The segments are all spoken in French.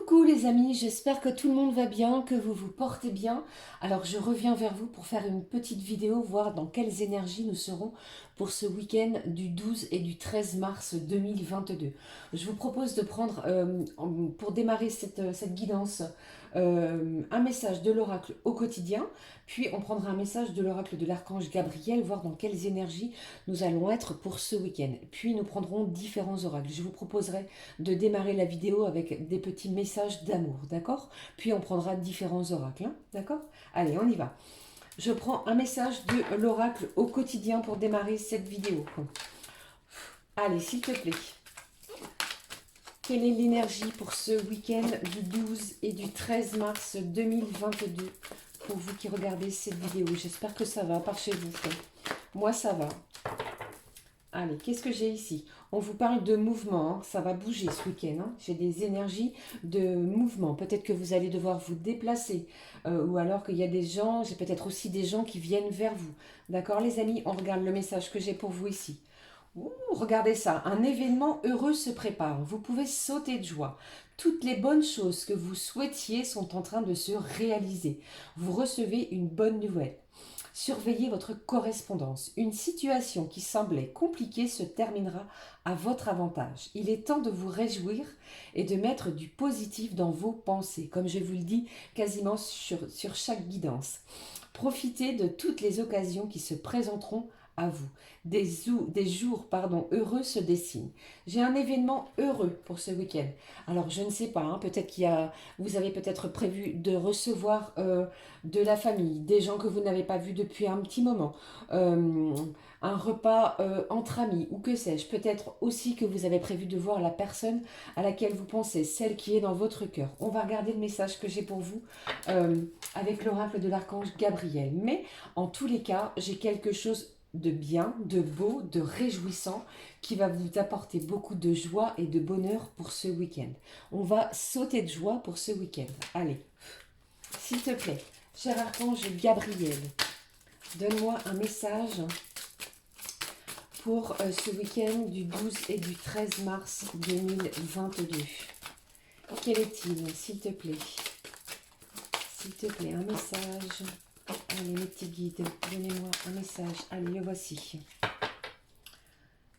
Coucou les amis, j'espère que tout le monde va bien, que vous vous portez bien. Alors je reviens vers vous pour faire une petite vidéo, voir dans quelles énergies nous serons pour ce week-end du 12 et du 13 mars 2022. Je vous propose de prendre, pour démarrer cette guidance, un message de l'oracle au quotidien, puis on prendra un message de l'oracle de l'archange Gabriel, voir dans quelles énergies nous allons être pour ce week-end. Puis nous prendrons différents oracles. Je vous proposerai de démarrer la vidéo avec des petits messages d'amour, d'accord? Puis on prendra différents oracles, hein, d'accord? Allez, on y va. Je prends un message de l'oracle au quotidien pour démarrer cette vidéo. Allez, s'il te plaît. Quelle est l'énergie pour ce week-end du 12 et du 13 mars 2022 pour vous qui regardez cette vidéo? J'espère que ça va par chez vous. Moi, ça va. Allez, qu'est-ce que j'ai ici? On vous parle de mouvement, hein. Ça va bouger ce week-end, hein. J'ai des énergies de mouvement. Peut-être que vous allez devoir vous déplacer. Ou alors qu'il y a des gens, j'ai peut-être aussi des gens qui viennent vers vous. D'accord les amis? On regarde le message que j'ai pour vous ici. Ouh, regardez ça, un événement heureux se prépare. Vous pouvez sauter de joie. Toutes les bonnes choses que vous souhaitiez sont en train de se réaliser. Vous recevez une bonne nouvelle. Surveillez votre correspondance. Une situation qui semblait compliquée se terminera à votre avantage. Il est temps de vous réjouir et de mettre du positif dans vos pensées, comme je vous le dis quasiment sur chaque guidance. Profitez de toutes les occasions qui se présenteront à vous. Des jours heureux se dessinent. J'ai un événement heureux pour ce week-end. Alors je ne sais pas, hein, peut-être vous avez peut-être prévu de recevoir de la famille, des gens que vous n'avez pas vus depuis un petit moment, un repas entre amis ou que sais-je. Peut-être aussi que vous avez prévu de voir la personne à laquelle vous pensez, celle qui est dans votre cœur. On va regarder le message que j'ai pour vous avec l'oracle de l'archange Gabriel. Mais en tous les cas, j'ai quelque chose de bien, de beau, de réjouissant qui va vous apporter beaucoup de joie et de bonheur pour ce week-end. On va sauter de joie pour ce week-end. Allez, s'il te plaît, cher archange Gabriel, donne-moi un message pour ce week-end du 12 et du 13 mars 2022. Quel est-il, s'il te plaît? S'il te plaît, un message. Allez, mes petits guides, donnez-moi un message. Allez, le voici.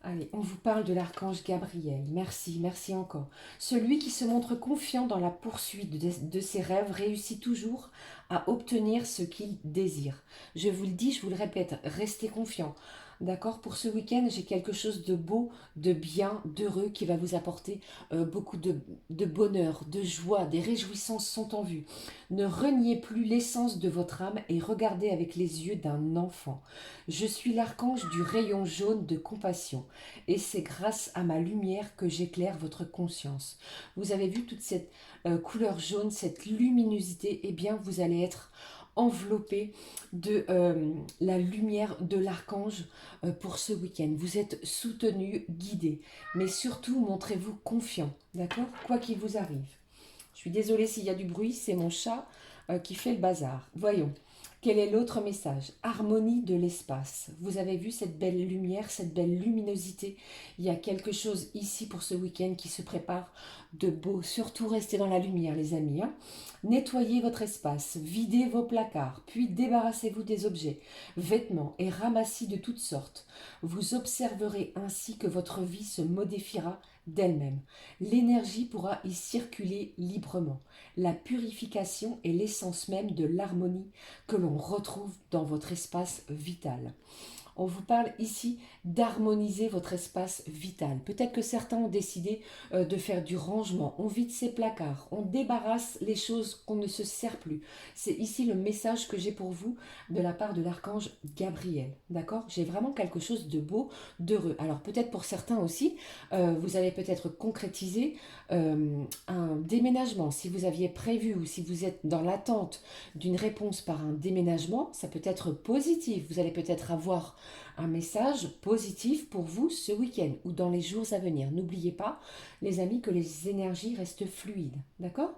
Allez, on vous parle de l'archange Gabriel. Merci, merci encore. Celui qui se montre confiant dans la poursuite de ses rêves réussit toujours à obtenir ce qu'il désire. Je vous le dis, je vous le répète, restez confiant. D'accord? Pour ce week-end, j'ai quelque chose de beau, de bien, d'heureux qui va vous apporter beaucoup de bonheur, de joie, des réjouissances sont en vue. Ne reniez plus l'essence de votre âme et regardez avec les yeux d'un enfant. Je suis l'archange du rayon jaune de compassion et c'est grâce à ma lumière que j'éclaire votre conscience. Vous avez vu toute cette couleur jaune, cette luminosité, eh bien vous allez être enveloppé de la lumière de l'archange pour ce week-end. Vous êtes soutenu, guidé, mais surtout montrez-vous confiant, d'accord? Quoi qu'il vous arrive. Je suis désolée s'il y a du bruit, c'est mon chat qui fait le bazar. Voyons. Quel est l'autre message? Harmonie de l'espace. Vous avez vu cette belle lumière, cette belle luminosité. Il y a quelque chose ici pour ce week-end qui se prépare de beau. Surtout restez dans la lumière, les amis, hein. Nettoyez votre espace, videz vos placards, puis débarrassez-vous des objets, vêtements et ramassis de toutes sortes. Vous observerez ainsi que votre vie se modifiera d'elle-même. L'énergie pourra y circuler librement. La purification est l'essence même de l'harmonie que l'on retrouve dans votre espace vital. On vous parle ici d'harmoniser votre espace vital. Peut-être que certains ont décidé de faire du rangement. On vide ses placards, on débarrasse les choses qu'on ne se sert plus. C'est ici le message que j'ai pour vous de la part de l'archange Gabriel. D'accord? J'ai vraiment quelque chose de beau, d'heureux. Alors peut-être pour certains aussi, vous allez peut-être concrétiser un déménagement. Si vous aviez prévu ou si vous êtes dans l'attente d'une réponse par un déménagement, ça peut être positif. Vous allez peut-être avoir un message positif pour vous ce week-end ou dans les jours à venir. N'oubliez pas, les amis, que les énergies restent fluides. D'accord?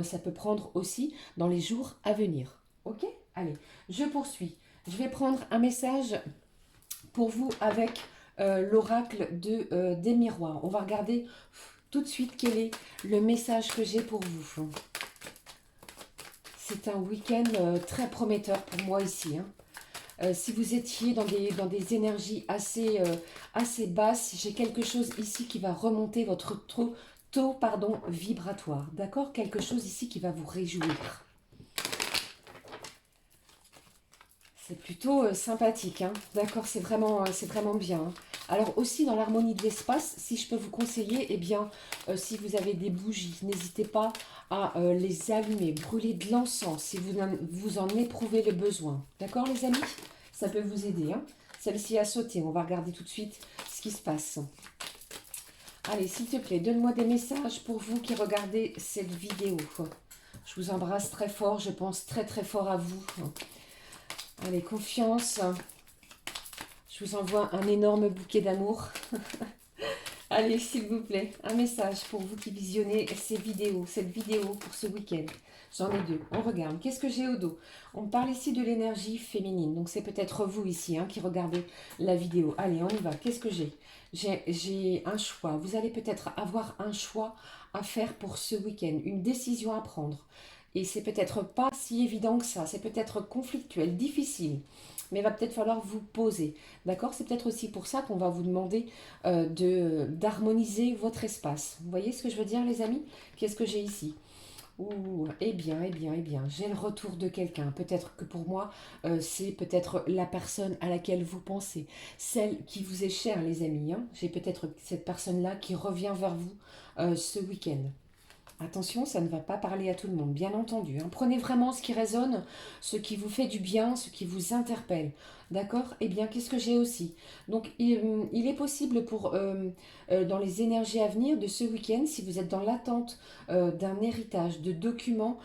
Ça peut prendre aussi dans les jours à venir. Ok? Allez, je poursuis. Je vais prendre un message pour vous avec l'oracle des miroirs. On va regarder tout de suite quel est le message que j'ai pour vous. C'est un week-end très prometteur pour moi ici, hein. Si vous étiez dans des énergies assez basses, j'ai quelque chose ici qui va remonter votre taux vibratoire. D'accord? Quelque chose ici qui va vous réjouir. C'est plutôt sympathique, hein. D'accord, c'est vraiment bien, hein. Alors aussi dans l'harmonie de l'espace, si je peux vous conseiller, eh bien, si vous avez des bougies, n'hésitez pas à les allumer, brûler de l'encens si vous en éprouvez le besoin. D'accord les amis? Ça peut vous aider, hein. Celle-ci a sauté, on va regarder tout de suite ce qui se passe. Allez, s'il te plaît, donne-moi des messages pour vous qui regardez cette vidéo. Je vous embrasse très fort, je pense très très fort à vous. Allez, confiance. Je vous envoie un énorme bouquet d'amour. Allez, s'il vous plaît, un message pour vous qui visionnez cette vidéo pour ce week-end. J'en ai deux. On regarde. Qu'est-ce que j'ai au dos? On parle ici de l'énergie féminine. Donc, c'est peut-être vous ici qui regardez la vidéo. Allez, on y va. Qu'est-ce que j'ai? J'ai un choix. Vous allez peut-être avoir un choix à faire pour ce week-end. Une décision à prendre. Et c'est peut-être pas si évident que ça. C'est peut-être conflictuel, difficile. Mais il va peut-être falloir vous poser. D'accord? C'est peut-être aussi pour ça qu'on va vous demander d'harmoniser votre espace. Vous voyez ce que je veux dire, les amis? Qu'est-ce que j'ai ici? Ouh, eh bien, j'ai le retour de quelqu'un. Peut-être que pour moi, c'est peut-être la personne à laquelle vous pensez. Celle qui vous est chère, les amis, hein. J'ai peut-être cette personne-là qui revient vers vous ce week-end. Attention, ça ne va pas parler à tout le monde, bien entendu, hein. Prenez vraiment ce qui résonne, ce qui vous fait du bien, ce qui vous interpelle. D'accord? Eh bien, qu'est-ce que j'ai aussi? Donc, il est possible dans les énergies à venir de ce week-end, si vous êtes dans l'attente d'un héritage, de documents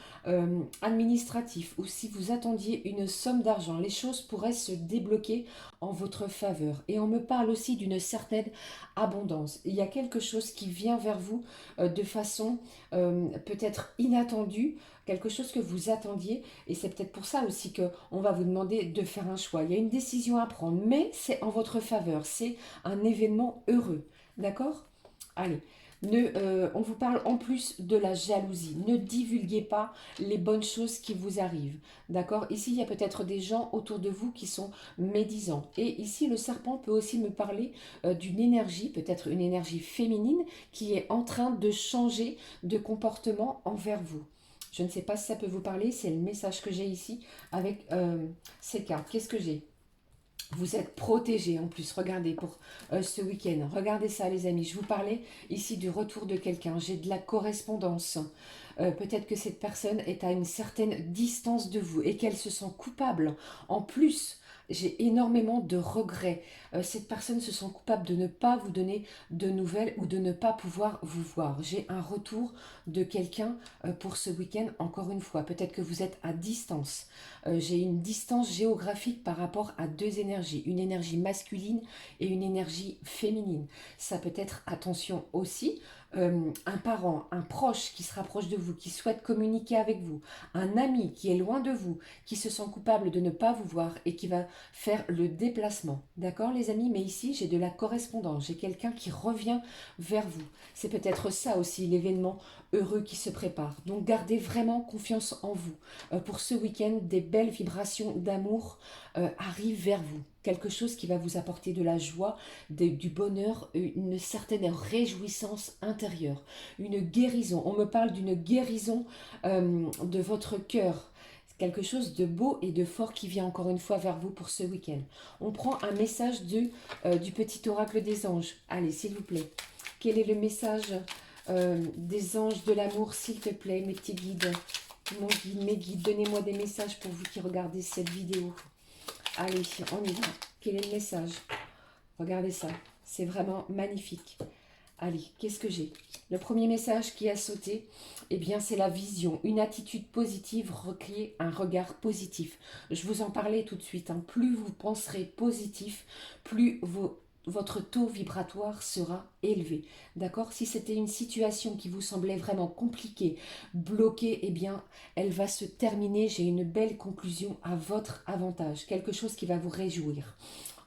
administratifs, ou si vous attendiez une somme d'argent, les choses pourraient se débloquer en votre faveur. Et on me parle aussi d'une certaine abondance. Il y a quelque chose qui vient vers vous de façon peut-être inattendue, quelque chose que vous attendiez, et c'est peut-être pour ça aussi qu'on va vous demander de faire un choix. Il y a une décision à prendre, mais c'est en votre faveur, c'est un événement heureux, d'accord? Allez, on vous parle en plus de la jalousie. Ne divulguez pas les bonnes choses qui vous arrivent. D'accord? Ici, il y a peut-être des gens autour de vous qui sont médisants. Et ici, le serpent peut aussi me parler d'une énergie, peut-être une énergie féminine, qui est en train de changer de comportement envers vous. Je ne sais pas si ça peut vous parler, c'est le message que j'ai ici avec ces cartes. Qu'est-ce que j'ai? Vous êtes protégés en plus, regardez, pour ce week-end. Regardez ça les amis, je vous parlais ici du retour de quelqu'un. J'ai de la correspondance. Peut-être que cette personne est à une certaine distance de vous et qu'elle se sent coupable. En plus, j'ai énormément de regrets. Cette personne se sent coupable de ne pas vous donner de nouvelles ou de ne pas pouvoir vous voir. J'ai un retour de quelqu'un pour ce week-end, encore une fois. Peut-être que vous êtes à distance. J'ai une distance géographique par rapport à deux énergies. Une énergie masculine et une énergie féminine. Ça peut être, attention aussi, un parent, un proche qui se rapproche de vous, qui souhaite communiquer avec vous, un ami qui est loin de vous, qui se sent coupable de ne pas vous voir et qui va faire le déplacement. D'accord les amis? Mais ici j'ai de la correspondance, j'ai quelqu'un qui revient vers vous. C'est peut-être ça aussi l'événement heureux qui se prépare. Donc gardez vraiment confiance en vous. Pour ce week-end, des belles vibrations d'amour arrivent vers vous. Quelque chose qui va vous apporter de la joie, du bonheur, une certaine réjouissance intérieure, une guérison. On me parle d'une guérison de votre cœur. Quelque chose de beau et de fort qui vient encore une fois vers vous pour ce week-end. On prend un message du petit oracle des anges. Allez, s'il vous plaît. Quel est le message des anges de l'amour, s'il te plaît, mes petits guides, mon guide, mes guides, donnez-moi des messages pour vous qui regardez cette vidéo. Allez, on y va. Quel est le message? Regardez ça, c'est vraiment magnifique. Allez, qu'est-ce que j'ai? Le premier message qui a sauté, eh bien c'est la vision. Une attitude positive requiert un regard positif. Je vous en parlais tout de suite, hein. Plus vous penserez positif, plus votre taux vibratoire sera élevé. D'accord? Si c'était une situation qui vous semblait vraiment compliquée, bloquée, eh bien, elle va se terminer. J'ai une belle conclusion à votre avantage. Quelque chose qui va vous réjouir.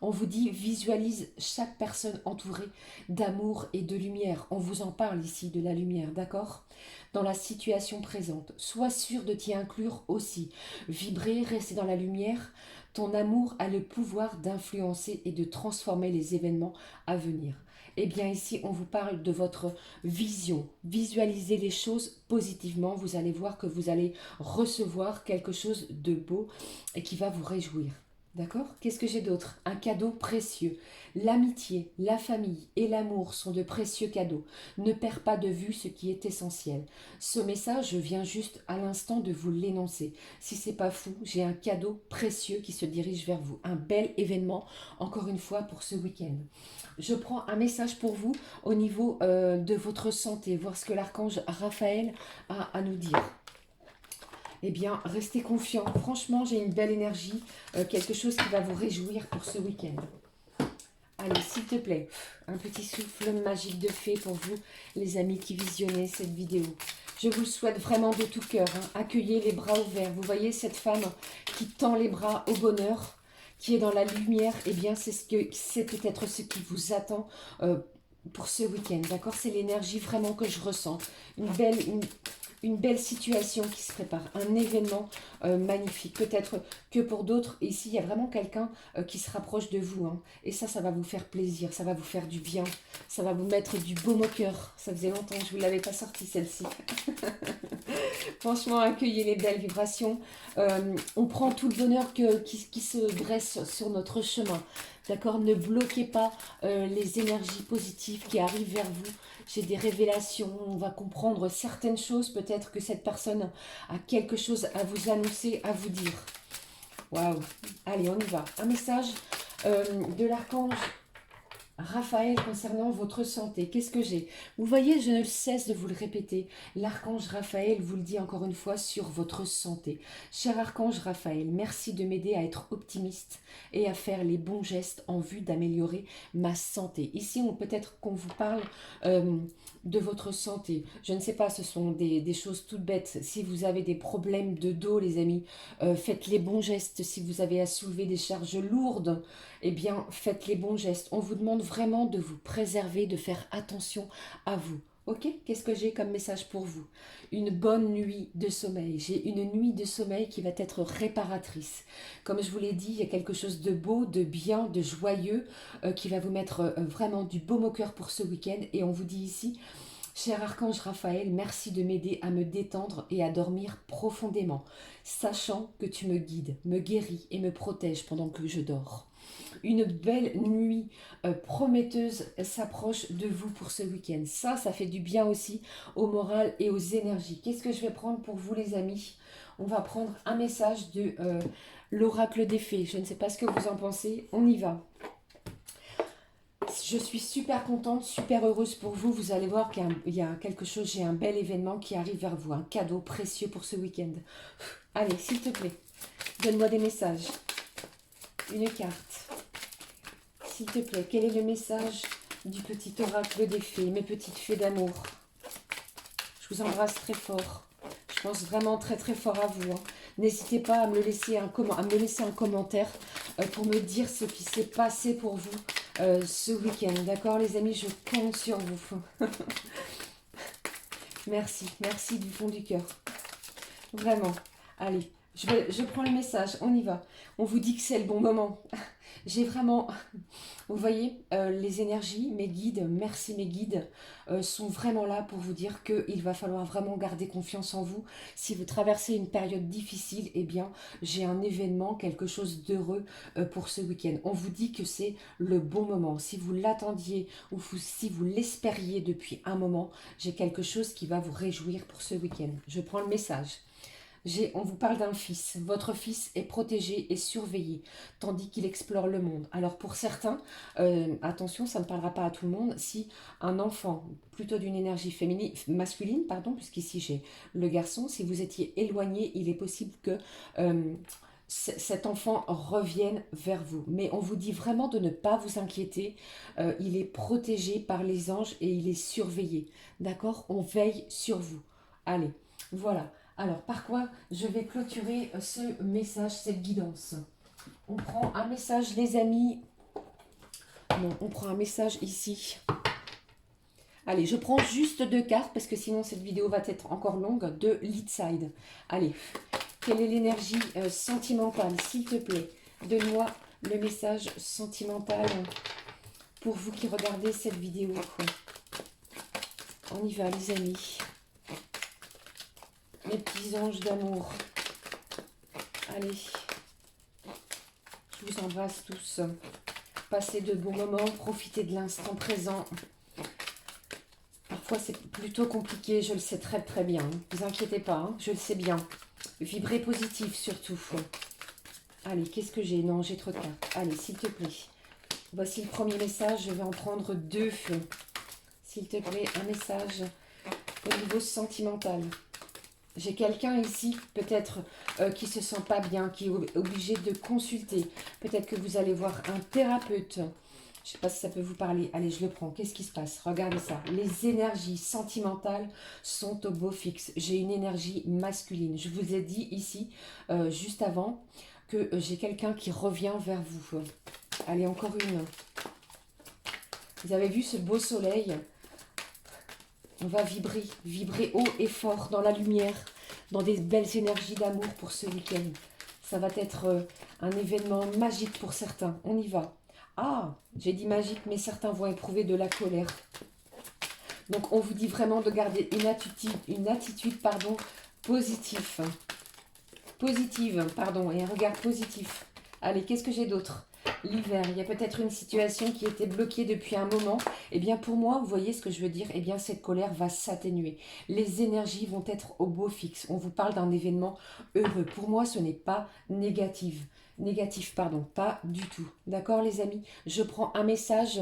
On vous dit, visualise chaque personne entourée d'amour et de lumière. On vous en parle ici de la lumière, d'accord? Dans la situation présente. Sois sûr de t'y inclure aussi. Vibrer, rester dans la lumière. Ton amour a le pouvoir d'influencer et de transformer les événements à venir. Eh bien ici, on vous parle de votre vision. Visualisez les choses positivement. Vous allez voir que vous allez recevoir quelque chose de beau et qui va vous réjouir. D'accord? Qu'est-ce que j'ai d'autre? Un cadeau précieux. L'amitié, la famille et l'amour sont de précieux cadeaux. Ne perds pas de vue ce qui est essentiel. Ce message, je viens juste à l'instant de vous l'énoncer. Si c'est pas fou, j'ai un cadeau précieux qui se dirige vers vous. Un bel événement, encore une fois, pour ce week-end. Je prends un message pour vous au niveau de votre santé, voir ce que l'archange Raphaël a à nous dire. Eh bien, restez confiants. Franchement, j'ai une belle énergie, quelque chose qui va vous réjouir pour ce week-end. Allez, s'il te plaît, un petit souffle magique de fée pour vous, les amis qui visionnez cette vidéo. Je vous le souhaite vraiment de tout cœur. Accueillez les bras ouverts. Vous voyez cette femme qui tend les bras au bonheur, qui est dans la lumière. Eh bien, c'est peut-être ce qui vous attend pour ce week-end. D'accord? C'est l'énergie vraiment que je ressens. Une belle situation qui se prépare, un événement magnifique. Peut-être que pour d'autres, ici, il y a vraiment quelqu'un qui se rapproche de vous. Et ça va vous faire plaisir, ça va vous faire du bien, ça va vous mettre du baume au cœur. Ça faisait longtemps que je ne vous l'avais pas sorti, celle-ci. Franchement, accueillez les belles vibrations. On prend tout le bonheur qui se dresse sur notre chemin. D'accord? Ne bloquez pas les énergies positives qui arrivent vers vous. J'ai des révélations, on va comprendre certaines choses. Peut-être que cette personne a quelque chose à vous annoncer, à vous dire. Waouh! Allez, on y va. Un message de l'archange Raphaël concernant votre santé. Qu'est-ce que j'ai? Vous voyez, je ne cesse de vous le répéter. L'archange Raphaël vous le dit encore une fois sur votre santé. Cher archange Raphaël, merci de m'aider à être optimiste et à faire les bons gestes en vue d'améliorer ma santé. Ici, peut-être qu'on vous parle de votre santé. Je ne sais pas, ce sont des choses toutes bêtes. Si vous avez des problèmes de dos, les amis, faites les bons gestes. Si vous avez à soulever des charges lourdes, eh bien, faites les bons gestes. On vous demande vraiment de vous préserver, de faire attention à vous. Ok? Qu'est-ce que j'ai comme message pour vous? Une bonne nuit de sommeil. J'ai une nuit de sommeil qui va être réparatrice. Comme je vous l'ai dit, il y a quelque chose de beau, de bien, de joyeux qui va vous mettre vraiment du baume au cœur pour ce week-end. Et on vous dit ici, cher archange Raphaël, merci de m'aider à me détendre et à dormir profondément, sachant que tu me guides, me guéris et me protèges pendant que je dors. Une belle nuit prometteuse s'approche de vous pour ce week-end. Ça fait du bien aussi au moral et aux énergies. Qu'est-ce que je vais prendre pour vous, les amis? On va prendre un message de l'oracle des fées. Je ne sais pas ce que vous en pensez. On y va. Je suis super contente, super heureuse pour vous. Vous allez voir qu'il y a quelque chose, j'ai un bel événement qui arrive vers vous. Un cadeau précieux pour ce week-end. Allez, s'il te plaît, donne-moi des messages. Une carte. S'il te plaît, quel est le message du petit oracle des fées, mes petites fées d'amour? Je vous embrasse très fort. Je pense vraiment très très fort à vous. N'hésitez pas à me laisser un commentaire pour me dire ce qui s'est passé pour vous ce week-end. D'accord, les amis, je compte sur vous. Merci, merci du fond du cœur. Vraiment. Allez, je prends le message, on y va. On vous dit que c'est le bon moment. J'ai vraiment, vous voyez, les énergies, mes guides, merci mes guides, sont vraiment là pour vous dire qu'il va falloir vraiment garder confiance en vous. Si vous traversez une période difficile, eh bien, j'ai un événement, quelque chose d'heureux pour ce week-end. On vous dit que c'est le bon moment. Si vous l'attendiez ou si vous l'espériez depuis un moment, j'ai quelque chose qui va vous réjouir pour ce week-end. Je prends le message. On vous parle d'un fils. Votre fils est protégé et surveillé, tandis qu'il explore le monde. Alors pour certains, attention, ça ne parlera pas à tout le monde, si un enfant, plutôt d'une énergie masculine, pardon, puisqu'ici j'ai le garçon, si vous étiez éloigné, il est possible que cet enfant revienne vers vous. Mais on vous dit vraiment de ne pas vous inquiéter. Il est protégé par les anges et il est surveillé. D'accord? On veille sur vous. Allez, voilà. Alors, par quoi je vais clôturer ce message, cette guidance? On prend un message, les amis, Non, on prend un message ici. Allez, je prends juste 2 cartes parce que sinon cette vidéo va être encore longue. De Lead Side. Allez, quelle est l'énergie sentimentale, s'il te plaît? Donne-moi le message sentimental pour vous qui regardez cette vidéo. On y va, les amis. Mes petits anges d'amour. Allez. Je vous embrasse tous. Passez de bons moments, profitez de l'instant présent. Parfois, c'est plutôt compliqué, je le sais très très bien. Ne vous inquiétez pas, hein, je le sais bien. Vibrez positif surtout. Allez, qu'est-ce que j'ai? Non, j'ai trop de cartes. Allez, s'il te plaît. Voici le premier message, je vais en prendre 2. S'il te plaît, un message au niveau sentimental. J'ai quelqu'un ici, peut-être qui se sent pas bien, qui est obligé de consulter. Peut-être que vous allez voir un thérapeute. Je ne sais pas si ça peut vous parler. Allez, je le prends. Qu'est-ce qui se passe? Regardez ça. Les énergies sentimentales sont au beau fixe. J'ai une énergie masculine. Je vous ai dit ici, juste avant, que j'ai quelqu'un qui revient vers vous. Allez, encore une. Vous avez vu ce beau soleil? On va vibrer haut et fort dans la lumière, dans des belles énergies d'amour pour ce week-end. Ça va être un événement magique pour certains. On y va. Ah, j'ai dit magique, mais certains vont éprouver de la colère. Donc, on vous dit vraiment de garder une attitude positive. Positive, pardon, et un regard positif. Allez, qu'est-ce que j'ai d'autre? L'hiver, il y a peut-être une situation qui était bloquée depuis un moment. Eh bien, pour moi, vous voyez ce que je veux dire? Eh bien, cette colère va s'atténuer. Les énergies vont être au beau fixe. On vous parle d'un événement heureux. Pour moi, ce n'est pas négatif. Négatif, pardon, pas du tout. D'accord, les amis? Je prends un message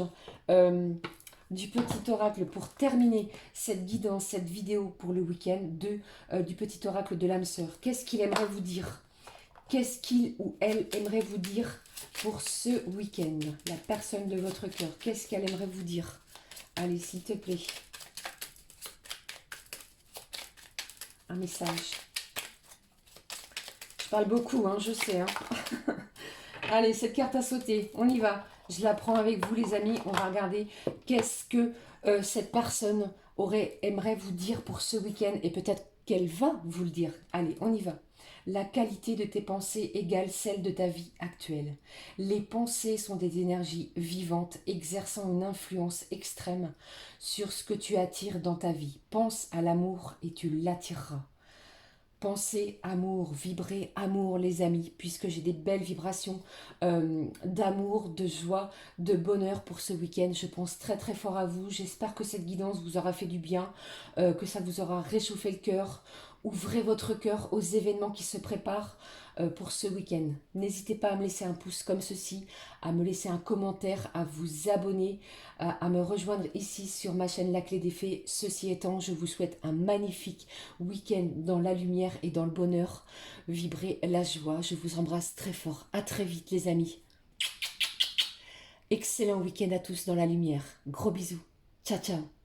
du petit oracle pour terminer cette guidance, cette vidéo pour le week-end du petit oracle de l'âme sœur. Qu'est-ce qu'il aimerait vous dire? Qu'est-ce qu'il ou elle aimerait vous dire pour ce week-end? La personne de votre cœur, qu'est-ce qu'elle aimerait vous dire? Allez, s'il te plaît. Un message. Je parle beaucoup, hein, je sais. Hein. Allez, cette carte a sauté. On y va. Je la prends avec vous, les amis. On va regarder qu'est-ce que cette personne aimerait vous dire pour ce week-end. Et peut-être qu'elle va vous le dire. Allez, on y va. La qualité de tes pensées égale celle de ta vie actuelle. Les pensées sont des énergies vivantes exerçant une influence extrême sur ce que tu attires dans ta vie. Pense à l'amour et tu l'attireras. Pensez amour, vibrez amour les amis, puisque j'ai des belles vibrations d'amour, de joie, de bonheur pour ce week-end. Je pense très très fort à vous. J'espère que cette guidance vous aura fait du bien, que ça vous aura réchauffé le cœur. Ouvrez votre cœur aux événements qui se préparent pour ce week-end. N'hésitez pas à me laisser un pouce comme ceci, à me laisser un commentaire, à vous abonner, à me rejoindre ici sur ma chaîne La Clé des Fées. Ceci étant, je vous souhaite un magnifique week-end dans la lumière et dans le bonheur. Vibrez la joie. Je vous embrasse très fort. À très vite les amis. Excellent week-end à tous dans la lumière. Gros bisous. Ciao, ciao.